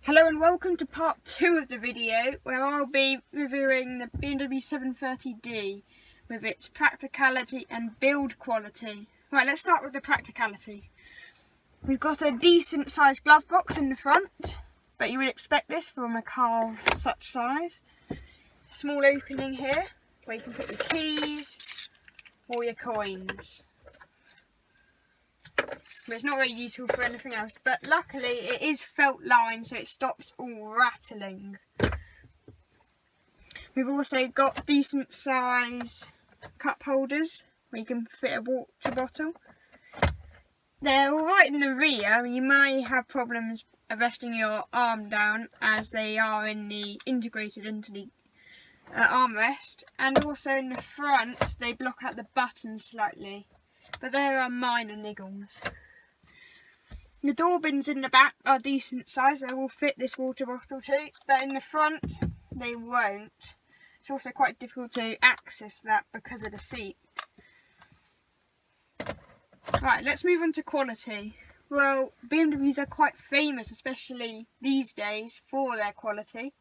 Hello and welcome to part 2 of the video where I'll be reviewing the BMW 730D with its practicality and build quality. Right, let's start with the practicality. We've got a decent sized glove box in the front, but you would expect this from a car of such size. A small opening here where you can put your keys or your coins. It's not very useful for anything else, but luckily it is felt lined so it stops all rattling. We've also got decent size cup holders where you can fit a water bottle. They're alright in the rear. You may have problems resting your arm down as they are integrated into the armrest, and also in the front they block out the buttons slightly, but there are minor niggles. The door bins in the back are decent size, they will fit this water bottle too, but in the front they won't. It's also quite difficult to access that because of the seat. Right, let's move on to quality. Well, BMWs are quite famous, especially these days, for their quality.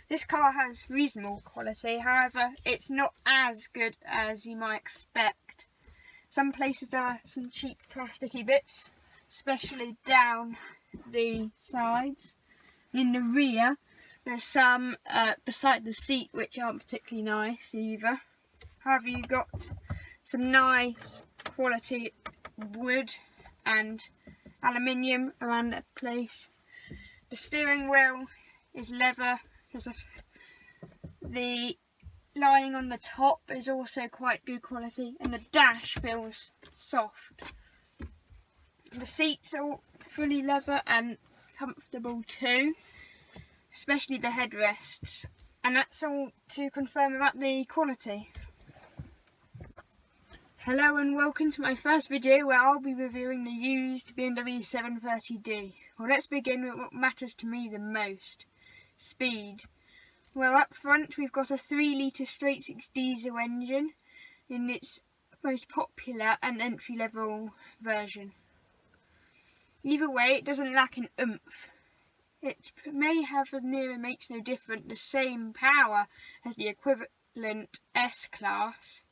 This car has reasonable quality, however it's not as good as you might expect. Some places there are some cheap plasticky bits, especially down the sides. In the rear there's some beside the seat which aren't particularly nice either. However, you've got some nice quality wood and aluminium around that place. The steering wheel is leather. The lining on the top is also quite good quality, and the dash feels soft. The seats are fully leather and comfortable too, especially the headrests, and that's all to confirm about the quality. Hello and welcome to my first video where I'll be reviewing the used BMW 730D. Well, let's begin with what matters to me the most: speed. Well, up front we've got a 3-litre straight-six diesel engine in its most popular and entry-level version. Either way, it doesn't lack in oomph. It may have a near makes no difference the same power as the equivalent S-Class,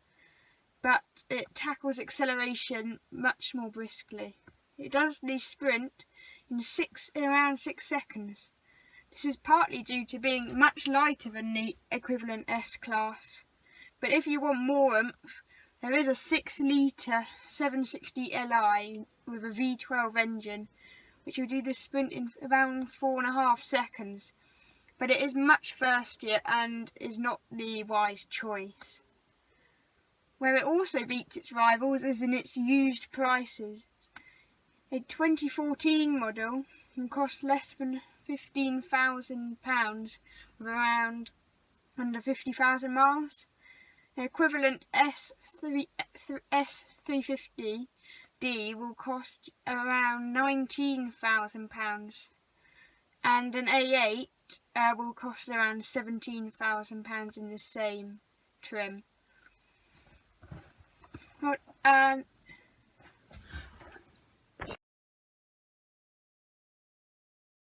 but it tackles acceleration much more briskly. It does the sprint in around 6 seconds. This is partly due to being much lighter than the equivalent S-Class, but if you want more oomph, there is a 6-litre 760 Li with a V12 engine, which will do the sprint in around 4.5 seconds, but it is much thirstier and is not the wise choice. Where it also beats its rivals is in its used prices. A 2014 model can cost less than £15,000 with around under 50,000 miles. The equivalent S350D will cost around £19,000, and an A8 will cost around £17,000 in the same trim.